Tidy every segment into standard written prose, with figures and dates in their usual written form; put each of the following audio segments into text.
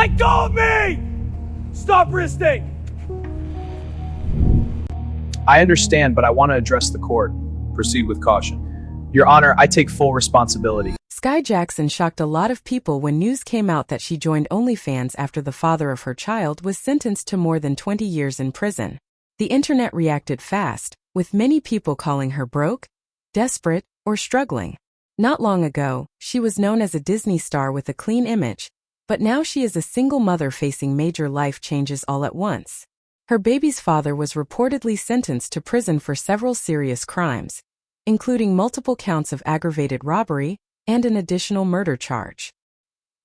Let go of me! Stop wristing! I understand, but I want to address the court. Proceed with caution. Your Honor, I take full responsibility. Skai Jackson shocked a lot of people when news came out that she joined OnlyFans after the father of her child was sentenced to more than 20 years in prison. The internet reacted fast, with many people calling her broke, desperate, or struggling. Not long ago, she was known as a Disney star with a clean image, but now she is a single mother facing major life changes all at once. Her baby's father was reportedly sentenced to prison for several serious crimes, including multiple counts of aggravated robbery and an additional murder charge.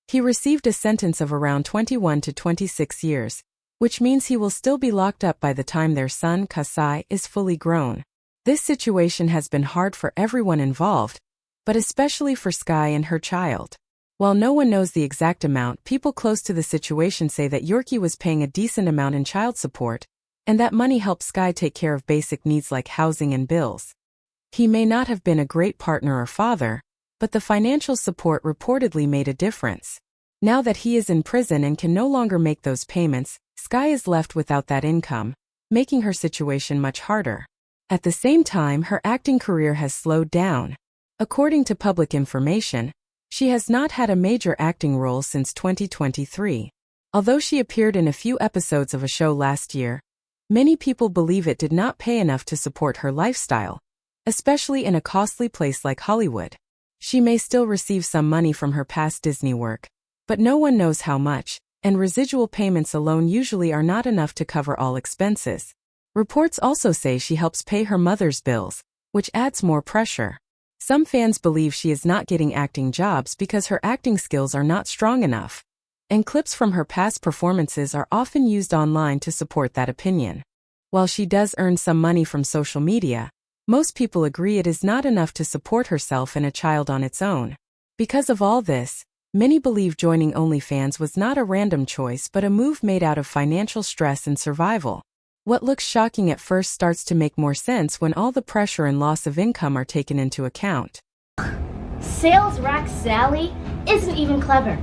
He received a sentence of around 21 to 26 years, which means he will still be locked up by the time their son, Skai, is fully grown. This situation has been hard for everyone involved, but especially for Skai and her child. While no one knows the exact amount, people close to the situation say that Yorkie was paying a decent amount in child support, and that money helped Skai take care of basic needs like housing and bills. He may not have been a great partner or father, but the financial support reportedly made a difference. Now that he is in prison and can no longer make those payments, Skai is left without that income, making her situation much harder. At the same time, her acting career has slowed down. According to public information, she has not had a major acting role since 2023. Although she appeared in a few episodes of a show last year, many people believe it did not pay enough to support her lifestyle, especially in a costly place like Hollywood. She may still receive some money from her past Disney work, but no one knows how much, and residual payments alone usually are not enough to cover all expenses. Reports also say she helps pay her mother's bills, which adds more pressure. Some fans believe she is not getting acting jobs because her acting skills are not strong enough, and clips from her past performances are often used online to support that opinion. While she does earn some money from social media, most people agree it is not enough to support herself and a child on its own. Because of all this, many believe joining OnlyFans was not a random choice but a move made out of financial stress and survival. What looks shocking at first starts to make more sense when all the pressure and loss of income are taken into account. Sales rack Sally isn't even clever.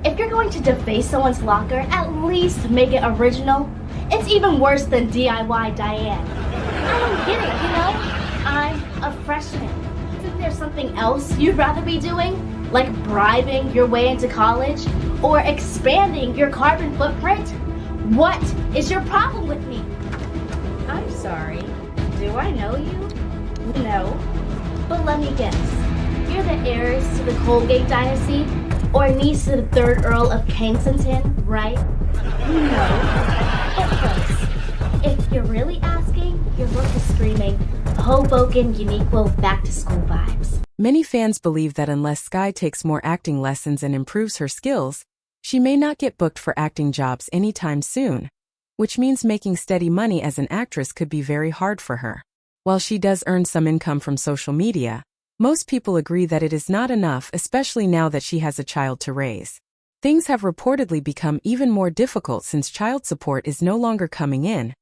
If you're going to deface someone's locker, at least make it original. It's even worse than DIY Diane. I don't get it, you know? I'm a freshman. Isn't there something else you'd rather be doing? Like bribing your way into college? Or expanding your carbon footprint? What is your problem with me? I'm sorry. Do I know you? No. But let me guess. You're the heiress to the Colgate dynasty? Or niece to the 3rd Earl of Kensington, right? No. But close. If you're really asking, your look is screaming Hoboken Uniqlo back-to-school vibes. Many fans believe that unless Skai takes more acting lessons and improves her skills, she may not get booked for acting jobs anytime soon, which means making steady money as an actress could be very hard for her. While she does earn some income from social media, most people agree that it is not enough, especially now that she has a child to raise. Things have reportedly become even more difficult since child support is no longer coming in,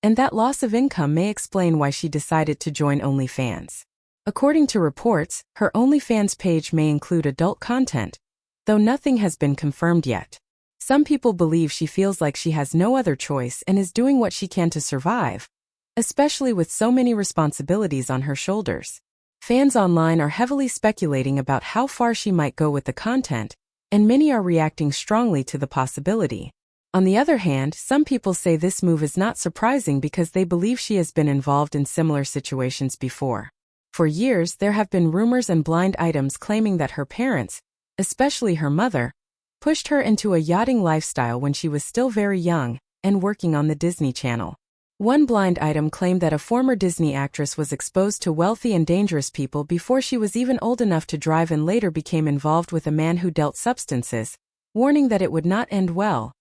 and that loss of income may explain why she decided to join OnlyFans. According to reports, her OnlyFans page may include adult content, though nothing has been confirmed yet. Some people believe she feels like she has no other choice and is doing what she can to survive, especially with so many responsibilities on her shoulders. Fans online are heavily speculating about how far she might go with the content, and many are reacting strongly to the possibility. On the other hand, some people say this move is not surprising because they believe she has been involved in similar situations before. For years, there have been rumors and blind items claiming that her parents, especially her mother, pushed her into a yachting lifestyle when she was still very young and working on the Disney Channel. One blind item claimed that a former Disney actress was exposed to wealthy and dangerous people before she was even old enough to drive and later became involved with a man who dealt substances, warning that it would not end well.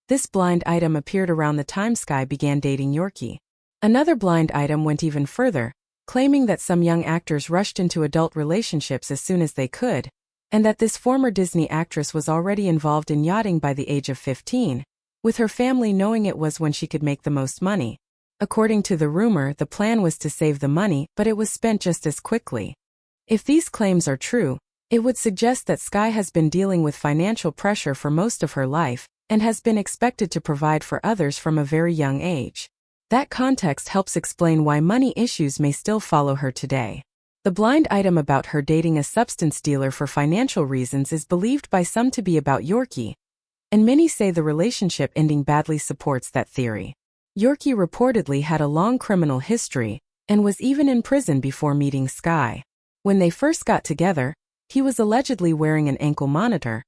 This blind item appeared around the time Skai began dating Yorkie. Another blind item went even further, claiming that some young actors rushed into adult relationships as soon as they could, and that this former Disney actress was already involved in yachting by the age of 15, with her family knowing it was when she could make the most money. According to the rumor, the plan was to save the money, but it was spent just as quickly. If these claims are true, it would suggest that Skai has been dealing with financial pressure for most of her life, and has been expected to provide for others from a very young age. That context helps explain why money issues may still follow her today. The blind item about her dating a substance dealer for financial reasons is believed by some to be about Yorkie, and many say the relationship ending badly supports that theory. Yorkie reportedly had a long criminal history and was even in prison before meeting Skai. When they first got together, he was allegedly wearing an ankle monitor,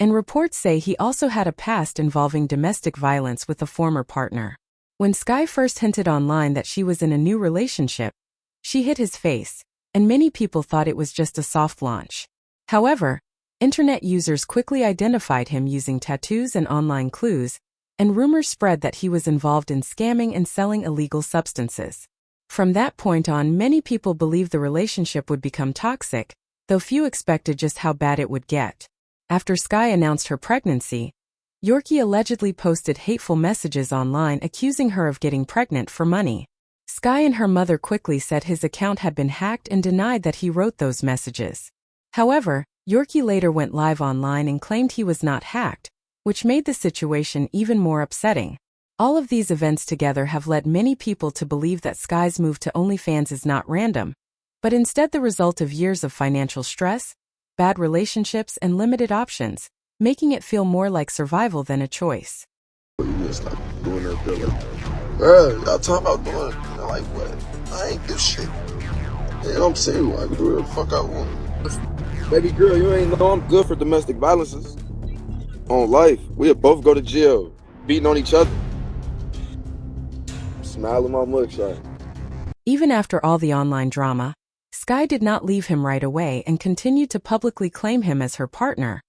and reports say he also had a past involving domestic violence with a former partner. When Skai first hinted online that she was in a new relationship, she hit his face, and many people thought it was just a soft launch. However, internet users quickly identified him using tattoos and online clues, and rumors spread that he was involved in scamming and selling illegal substances. From that point on, many people believed the relationship would become toxic, though few expected just how bad it would get. After Skai announced her pregnancy, Yorkie allegedly posted hateful messages online accusing her of getting pregnant for money. Skai and her mother quickly said his account had been hacked and denied that he wrote those messages. However, Yorkie later went live online and claimed he was not hacked, which made the situation even more upsetting. All of these events together have led many people to believe that Skai's move to OnlyFans is not random, but instead the result of years of financial stress, bad relationships, and limited options, making it feel more like survival than a choice. You just like doing that thing like, bruh, y'all talking about doing it. Like, what? I ain't do shit. And I'm single. I can do whatever the fuck I want. Baby girl, you ain't know I'm good for domestic violences. On life, we'll both go to jail, beating on each other. Smile in my mugshot. Even after all the online drama, Skai did not leave him right away and continued to publicly claim him as her partner.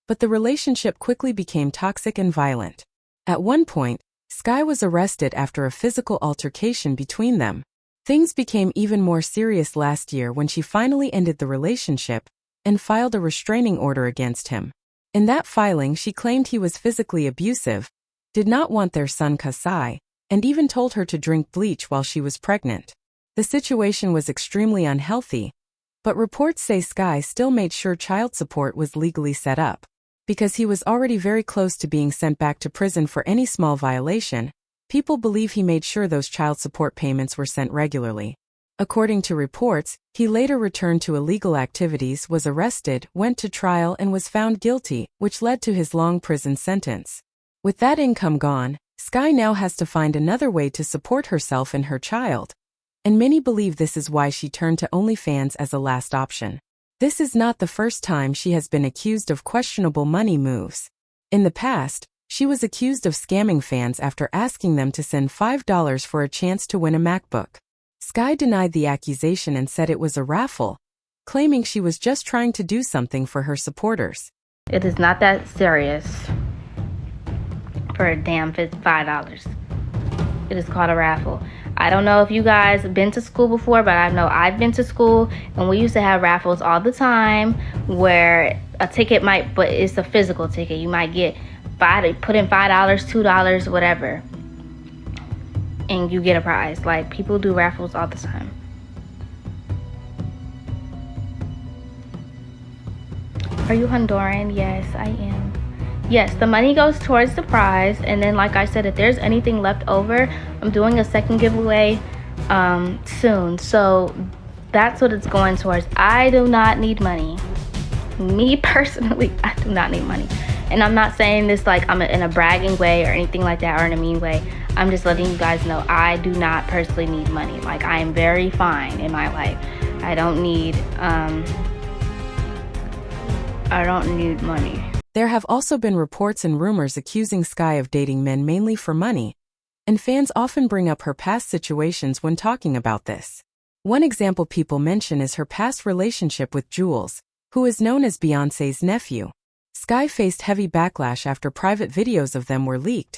But the relationship quickly became toxic and violent. At one point, Skai was arrested after a physical altercation between them. Things became even more serious last year when she finally ended the relationship and filed a restraining order against him. In that filing, she claimed he was physically abusive, did not want their son Kasai, and even told her to drink bleach while she was pregnant. The situation was extremely unhealthy, but reports say Skai still made sure child support was legally set up. Because he was already very close to being sent back to prison for any small violation, people believe he made sure those child support payments were sent regularly. According to reports, he later returned to illegal activities, was arrested, went to trial, and was found guilty, which led to his long prison sentence. With that income gone, Skai now has to find another way to support herself and her child. And many believe this is why she turned to OnlyFans as a last option. This is not the first time she has been accused of questionable money moves. In the past, she was accused of scamming fans after asking them to send $5 for a chance to win a MacBook. Skai denied the accusation and said it was a raffle, claiming she was just trying to do something for her supporters. It is not that serious for a damn $5. It is called a raffle. I don't know if you guys have been to school before, but I know I've been to school, and we used to have raffles all the time where a ticket but it's a physical ticket. You might get put in $5, $2, whatever, and you get a prize. Like, people do raffles all the time. Are you Honduran? Yes, I am. Yes, the money goes towards the prize, and then, like I said, if there's anything left over, I'm doing a second giveaway soon. So that's what it's going towards. I do not need money. Me personally, I do not need money. And I'm not saying this like I'm in a bragging way or anything like that, or in a mean way. I'm just letting you guys know I do not personally need money. Like, I am very fine in my life. I don't need money. There have also been reports and rumors accusing Skai of dating men mainly for money, and fans often bring up her past situations when talking about this. One example people mention is her past relationship with Jules, who is known as Beyoncé's nephew. Skai faced heavy backlash after private videos of them were leaked,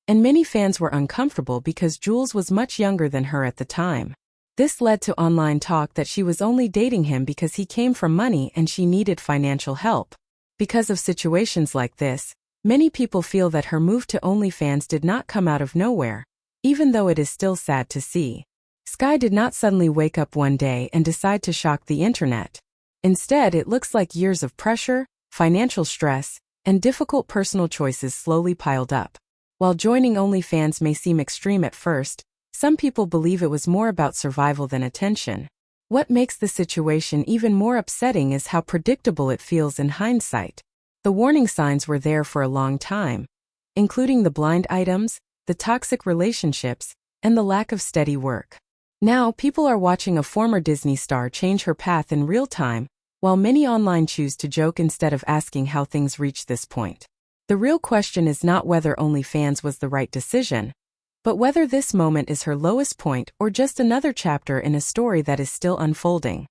and many fans were uncomfortable because Jules was much younger than her at the time. This led to online talk that she was only dating him because he came from money and she needed financial help. Because of situations like this, many people feel that her move to OnlyFans did not come out of nowhere, even though it is still sad to see. Skai did not suddenly wake up one day and decide to shock the internet. Instead, it looks like years of pressure, financial stress, and difficult personal choices slowly piled up. While joining OnlyFans may seem extreme at first, some people believe it was more about survival than attention. What makes the situation even more upsetting is how predictable it feels in hindsight. The warning signs were there for a long time, including the blind items, the toxic relationships, and the lack of steady work. Now, people are watching a former Disney star change her path in real time, while many online choose to joke instead of asking how things reached this point. The real question is not whether OnlyFans was the right decision, but whether this moment is her lowest point or just another chapter in a story that is still unfolding.